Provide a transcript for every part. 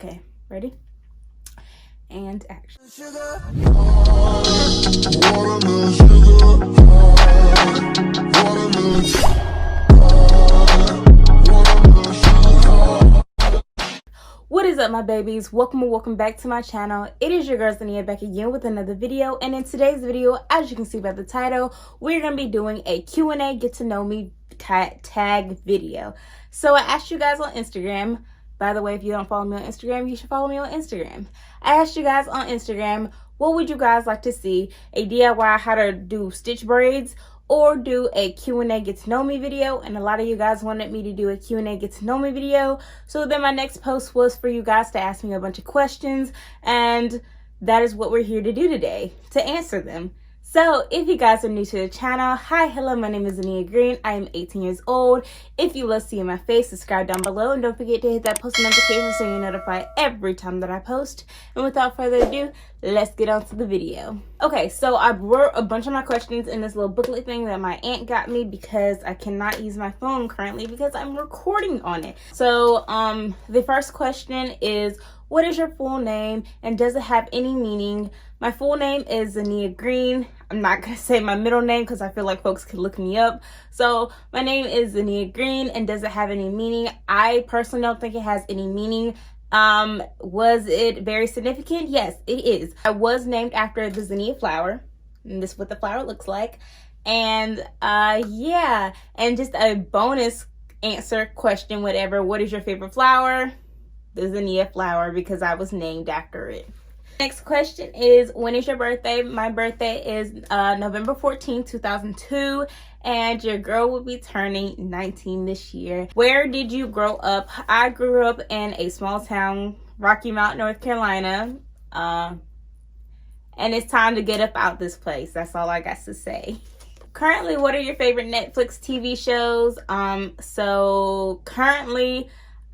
Okay, ready? And action. What is up, my babies? Welcome back to my channel. It is your girl Zania back again with another video, and in today's video, as you can see by the title, we're gonna be doing a Q&A get to know me tag video. So I asked you guys on Instagram. By the way, if you don't follow me on Instagram, you should follow me on Instagram. I asked you guys on Instagram, what would you guys like to see? A DIY how to do stitch braids, or do a Q&A get to know me video? And a lot of you guys wanted me to do a Q&A get to know me video. So then my next post was for you guys to ask me a bunch of questions, and that is what we're here to do today, to answer them. So if you guys are new to the channel, hi, hello, my name is Zania Green. I am 18 years old. If you love seeing my face, subscribe down below, and don't forget to hit that post notification so you're notified every time that I post. And without further ado, let's get on to the video. Okay, so I wrote a bunch of my questions in this little booklet thing that my aunt got me because I cannot use my phone currently because I'm recording on it. So the first question is, what is your full name and does it have any meaning? My full name is Zania Green. I'm not going to say my middle name because I feel like folks can look me up. So my name is Zania Green, and does it have any meaning? I personally don't think it has any meaning. Was it very significant? Yes, it is. I was named after the zinnia flower, and this is what the flower looks like. And yeah, and just a bonus answer question, whatever. What is your favorite flower? The zinnia flower, because I was named after it. Next question is, when is your birthday? My birthday is November 14th, 2002, and your girl will be turning 19 this year. Where did you grow up? I grew up in a small town, Rocky Mount, North Carolina, and it's time to get up out this place. That's all I got to say. Currently, what are your favorite Netflix TV shows? So currently,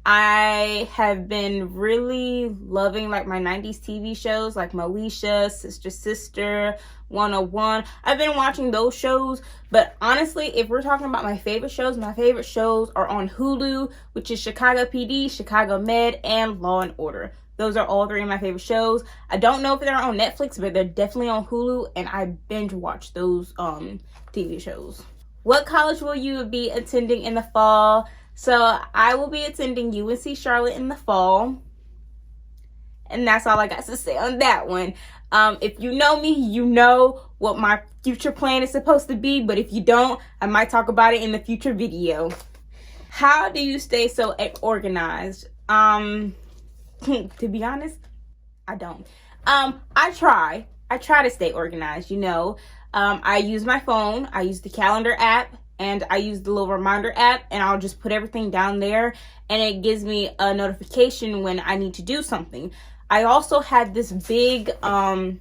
I have been really loving like my 90s TV shows like Moesha, Sister, 101. I've been watching those shows, but honestly, if we're talking about my favorite shows are on Hulu, which is Chicago PD, Chicago Med, and Law and Order. Those are all three of my favorite shows. I don't know if they're on Netflix, but they're definitely on Hulu, and I binge watch those TV shows. What college will you be attending in the fall? So I will be attending UNC Charlotte in the fall. And that's all I got to say on that one. If you know me, you know what my future plan is supposed to be. But if you don't, I might talk about it in the future video. How do you stay so organized? To be honest, I don't. I try to stay organized, you know. I use my phone. I use the calendar app. And I use the little reminder app, and I'll just put everything down there, and it gives me a notification when I need to do something. I also had this big, what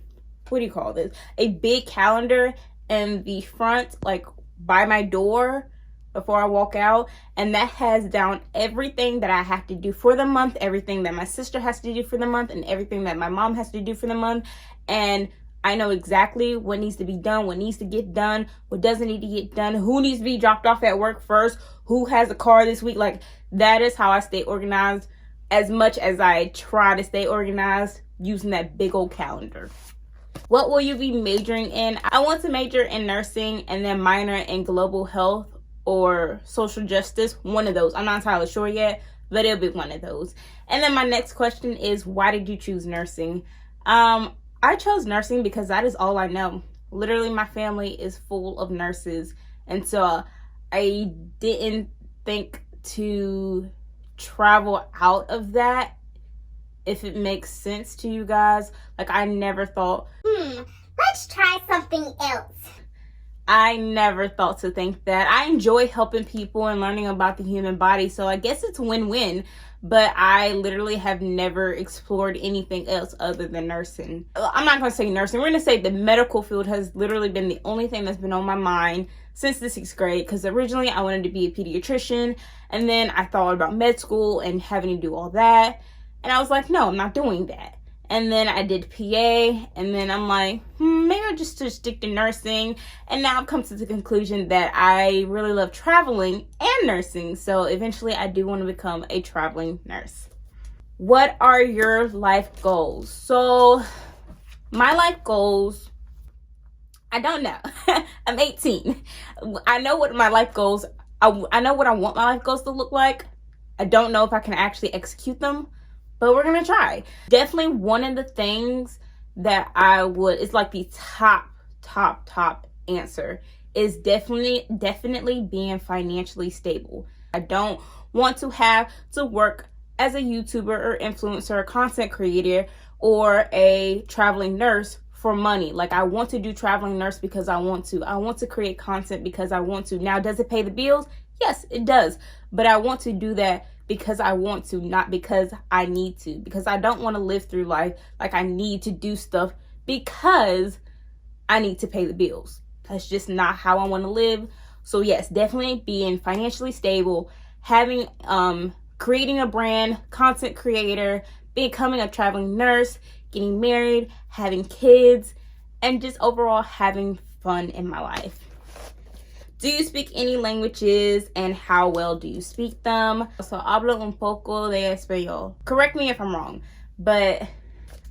do you call this? A big calendar in the front, like by my door before I walk out. And that has down everything that I have to do for the month, everything that my sister has to do for the month, and everything that my mom has to do for the month. And I know exactly what needs to be done, what needs to get done, what doesn't need to get done, who needs to be dropped off at work first, who has a car this week. Like, that is how I stay organized, as much as I try to stay organized using that big old calendar. What will you be majoring in? I want to major in nursing and then minor in global health or social justice. One of those. I'm not entirely sure yet, but it'll be one of those. And then my next question is, why did you choose nursing? I chose nursing because that is all I know. Literally, my family is full of nurses. And so I didn't think to travel out of that, if it makes sense to you guys. Like, I never thought, let's try something else. I never thought to think that. I enjoy helping people and learning about the human body. So I guess it's win-win. But I literally have never explored anything else other than nursing. I'm not going to say nursing. We're going to say the medical field has literally been the only thing that's been on my mind since the 6th grade. Because originally I wanted to be a pediatrician. And then I thought about med school and having to do all that. And I was like, no, I'm not doing that. And then I did PA, and then I'm like, maybe I'll just stick to nursing. And now I've come to the conclusion that I really love traveling and nursing. So eventually I do want to become a traveling nurse. What are your life goals? So my life goals, I don't know. I'm 18. I know what my life goals, I know what I want my life goals to look like. I don't know if I can actually execute them, but we're going to try. Definitely one of the things that it's like the top answer is definitely being financially stable. I don't want to have to work as a YouTuber or influencer or content creator or a traveling nurse for money. Like, I want to do traveling nurse because I want to. I want to create content because I want to. Now, does it pay the bills? Yes, it does. But I want to do that because I want to, not because I need to. Because I don't want to live through life like I need to do stuff because I need to pay the bills. That's just not how I want to live. So yes, definitely being financially stable, having creating a brand, content creator, becoming a traveling nurse, getting married, having kids, and just overall having fun in my life. Do you speak any languages, and how well do you speak them? So hablo un poco de español. Correct me if I'm wrong, but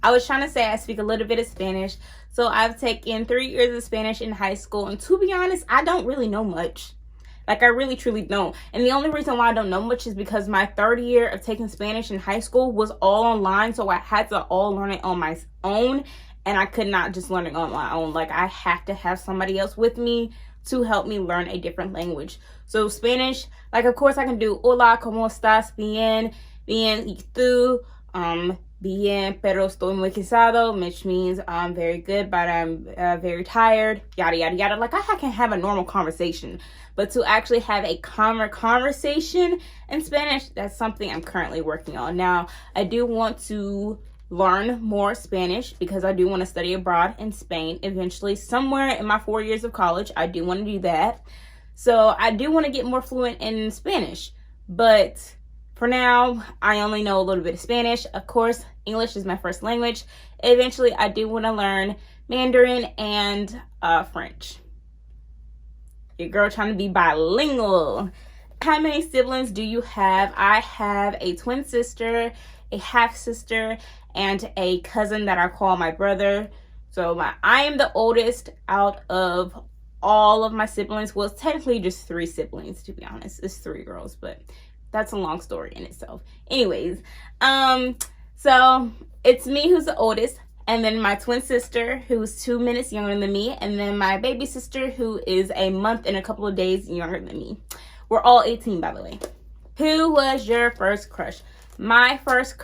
I was trying to say I speak a little bit of Spanish. So I've taken 3 years of Spanish in high school, and to be honest, I don't really know much. Like, I really truly don't. And the only reason why I don't know much is because my 3rd year of taking Spanish in high school was all online, so I had to all learn it on my own, and I could not just learn it on my own. Like, I have to have somebody else with me to help me learn a different language. So Spanish, like, of course I can do hola, ¿cómo estás? Bien, ¿y tú? Bien, pero estoy muy cansado, which means I'm very good, but I'm very tired, yada, yada, yada. Like, I can have a normal conversation, but to actually have a calmer conversation in Spanish, that's something I'm currently working on. Now, I do want to learn more Spanish because I do want to study abroad in Spain eventually. Somewhere in my 4 years of college, I do want to do that. So I do want to get more fluent in Spanish, but for now, I only know a little bit of Spanish. Of course, English is my first language. Eventually, I do want to learn Mandarin and French. Your girl trying to be bilingual. How many siblings do you have? I have a twin sister, a half sister, and a cousin that I call my brother. So I am the oldest out of all of my siblings. Well, it's technically just 3 siblings, to be honest. It's 3 girls, but that's a long story in itself. Anyways, so it's me who's the oldest, and then my twin sister who's 2 minutes younger than me, and then my baby sister who is a month and a couple of days younger than me. We're all 18, by the way. Who was your first crush? My first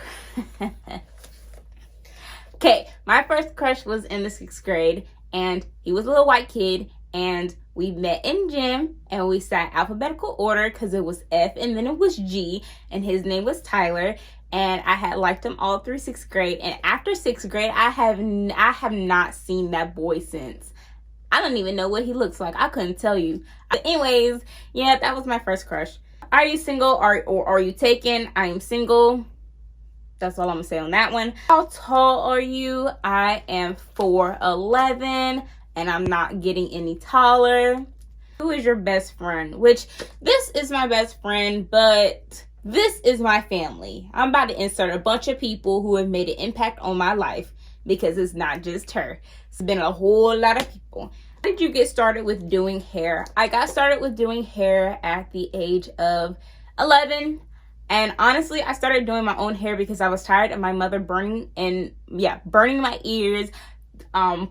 my first crush was in the 6th grade, and he was a little white kid, and we met in gym, and we sat alphabetical order because it was F and then it was G, and his name was Tyler, and I had liked him all through 6th grade. And after 6th grade, I have not seen that boy since. I don't even know what he looks like. I couldn't tell you. But anyways, yeah, that was my first crush. Are you single or are you taken? I am single. That's all I'm gonna say on that one. How tall are you? I am 4'11", and I'm not getting any taller. Who is your best friend? Which, this is my best friend, but this is my family. I'm about to insert a bunch of people who have made an impact on my life, because it's not just her. It's been a whole lot of people. How did you get started with doing hair? I got started with doing hair at the age of 11. And honestly, I started doing my own hair because I was tired of my mother burning my ears,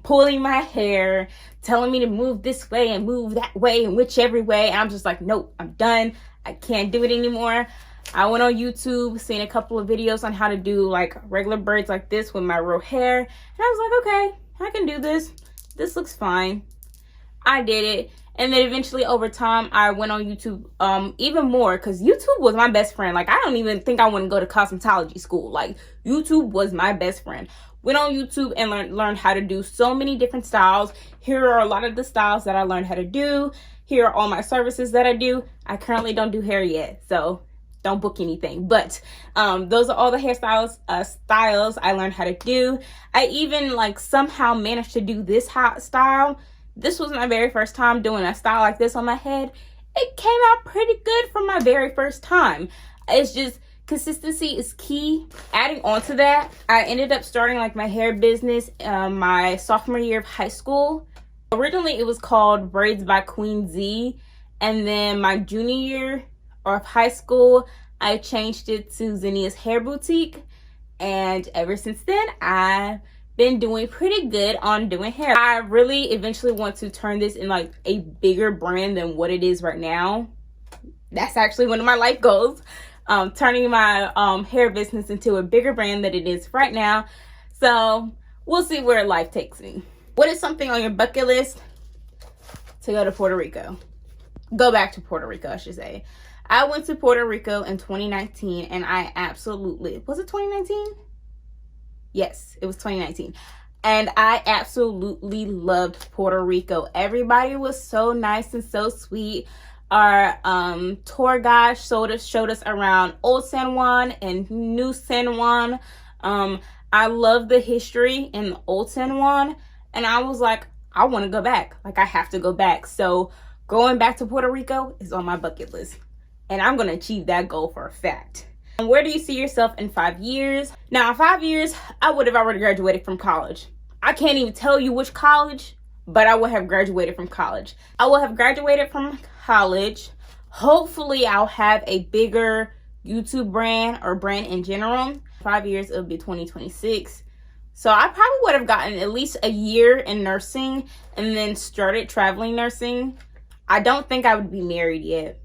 pulling my hair, telling me to move this way and move that way and whichever way. And I'm just like, nope, I'm done. I can't do it anymore. I went on YouTube, seen a couple of videos on how to do like regular braids like this with my real hair. And I was like, okay, I can do this. This looks fine. I did it. And then eventually over time, I went on YouTube even more, because YouTube was my best friend. Like, I don't even think I want to go to cosmetology school. Like, YouTube was my best friend. Went on YouTube and learned how to do so many different styles. Here are a lot of the styles that I learned how to do. Here are all my services that I do. I currently don't do hair yet, so don't book anything. But those are all the hairstyles styles I learned how to do. I even like somehow managed to do this style. This was my very first time doing a style like this on my head. It came out pretty good for my very first time. It's just Consistency is key. Adding on to that, I ended up starting like my hair business my sophomore year of high school. Originally, it was called Braids by Queen Z. And then my junior year of high school, I changed it to Zennia's Hair Boutique. And ever since then, I've been doing pretty good on doing hair. I really eventually want to turn this in like a bigger brand than what it is right now. That's actually one of my life goals. Turning my hair business into a bigger brand than it is right now. So we'll see where life takes me. What is something on your bucket list? To go to Puerto Rico. Go back to Puerto Rico, I should say. I went to Puerto Rico in 2019 and I absolutely, was it 2019? Yes, it was 2019. And I absolutely loved Puerto Rico. Everybody was so nice and so sweet. Our tour guide showed us around Old San Juan and New San Juan. I love the history in Old San Juan, and I was like, I want to go back. Like, I have to go back. So going back to Puerto Rico is on my bucket list, and I'm going to achieve that goal for a fact. And where do you see yourself in 5 years? Now, in 5 years, I would have already graduated from college. I can't even tell you which college, but I will have graduated from college. I will have graduated from college. Hopefully, I'll have a bigger YouTube brand or brand in general. 5 years, it'll be 2026. So I probably would have gotten at least a year in nursing and then started traveling nursing. I don't think I would be married yet.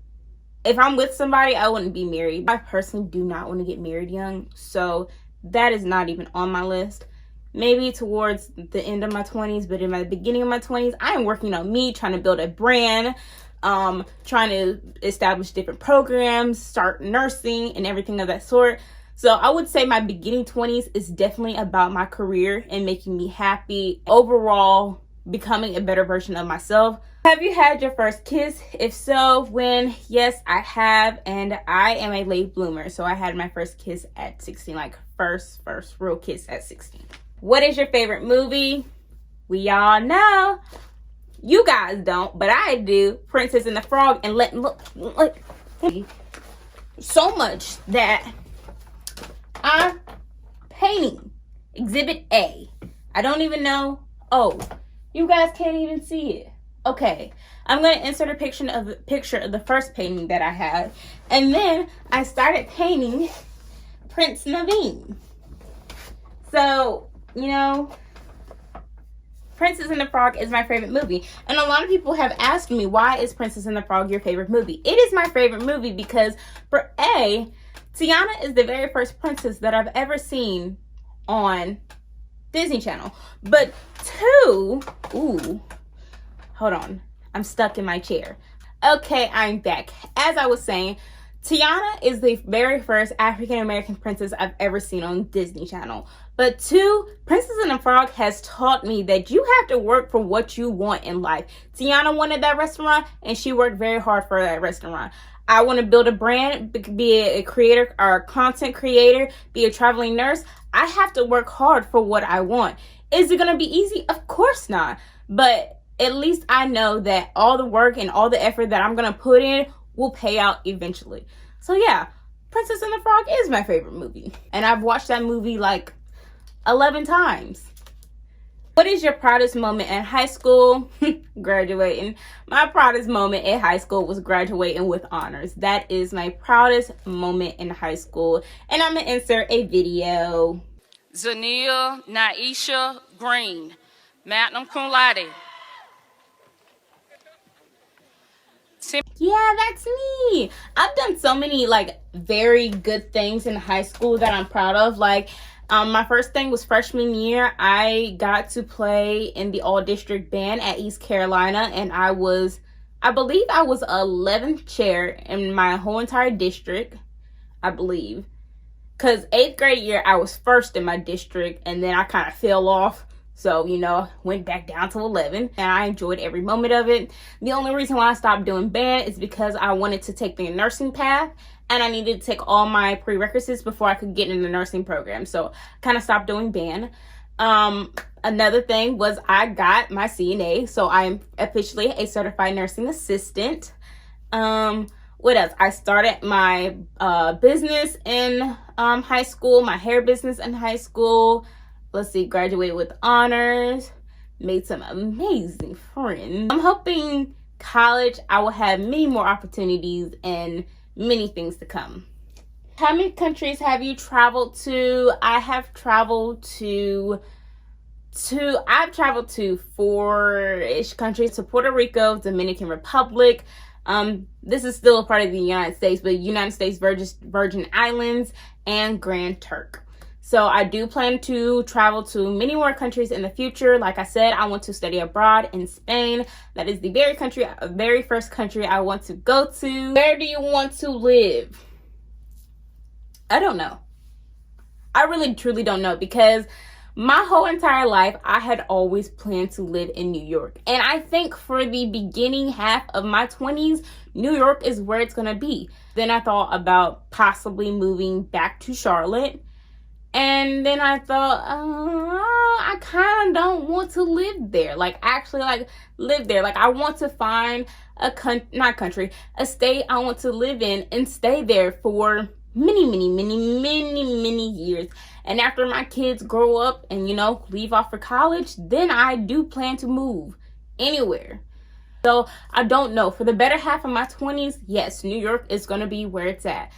If I'm with somebody, I wouldn't be married. I personally do not want to get married young, so that is not even on my list. Maybe towards the end of my 20s, but in the beginning of my 20s, I am working on me, trying to build a brand, trying to establish different programs, start nursing and everything of that sort. So I would say my beginning 20s is definitely about my career and making me happy, overall becoming a better version of myself. Have you had your first kiss? If so, when? Yes, I have, and I am a late bloomer. So I had my first kiss at 16, like first real kiss at 16. What is your favorite movie? We all know. You guys don't, but I do. Princess and the Frog. And look so much that I'm painting Exhibit A. I don't even know. Oh, you guys can't even see it. Okay, I'm going to insert a picture of the first painting that I had. And then I started painting Prince Naveen. So, you know, Princess and the Frog is my favorite movie. And a lot of people have asked me, why is Princess and the Frog your favorite movie? It is my favorite movie because, for A, Tiana is the very first princess that I've ever seen on Disney Channel. But 2, ooh, hold on, I'm stuck in my chair. Okay, I'm back. As I was saying, Tiana is the very first African-American princess I've ever seen on Disney Channel. But 2, Princess and the Frog has taught me that you have to work for what you want in life. Tiana wanted that restaurant, and she worked very hard for that restaurant. I want to build a brand, be a creator or a content creator, be a traveling nurse. I have to work hard for what I want. Is it going to be easy? Of course not. But at least I know that all the work and all the effort that I'm going to put in will pay out eventually. So yeah, Princess and the Frog is my favorite movie. And I've watched that movie like 11 times. What is your proudest moment in high school? Graduating. My proudest moment in high school was graduating with honors. That is my proudest moment in high school. And I'm going to insert a video. Zania Naisha Green, magna cum laude. Yeah, that's me. I've done so many like very good things in high school that I'm proud of. Like, my first thing was freshman year. I got to play in the all-district band at East Carolina, and I believe I was 11th chair in my whole entire district, I believe. Because 8th grade year, I was first in my district, and then I kind of fell off. So, you know, went back down to 11, and I enjoyed every moment of it. The only reason why I stopped doing band is because I wanted to take the nursing path, and I needed to take all my prerequisites before I could get in the nursing program. So, kind of stopped doing band. Another thing was I got my CNA, so I'm officially a certified nursing assistant. What What else? I started my business in high school, my hair business in high school. Let's see, graduated with honors, made some amazing friends. I'm hoping college I will have many more opportunities and many things to come. How many countries have you traveled to? I have traveled to four-ish countries, to Puerto Rico, Dominican Republic. This is still a part of the United States, but United States Virgin Islands and Grand Turk. So I do plan to travel to many more countries in the future. Like I said, I want to study abroad in Spain. That is the very first country I want to go to. Where do you want to live? I don't know. I really truly don't know, because my whole entire life I had always planned to live in New York. And I think for the beginning half of my 20s, New York is where it's going to be. Then I thought about possibly moving back to Charlotte. And then I thought, I kind of don't want to live there. Live there. Like, I want to find a state I want to live in and stay there for many years. And after my kids grow up and, leave off for college, then I do plan to move anywhere. So I don't know. For the better half of my 20s, yes, New York is going to be where it's at.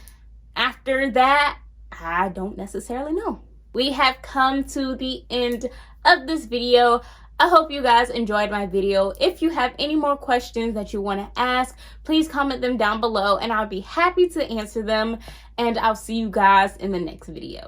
After that, I don't necessarily know. We have come to the end of this video. I hope you guys enjoyed my video. If you have any more questions that you want to ask, please comment them down below and I'll be happy to answer them. And I'll see you guys in the next video.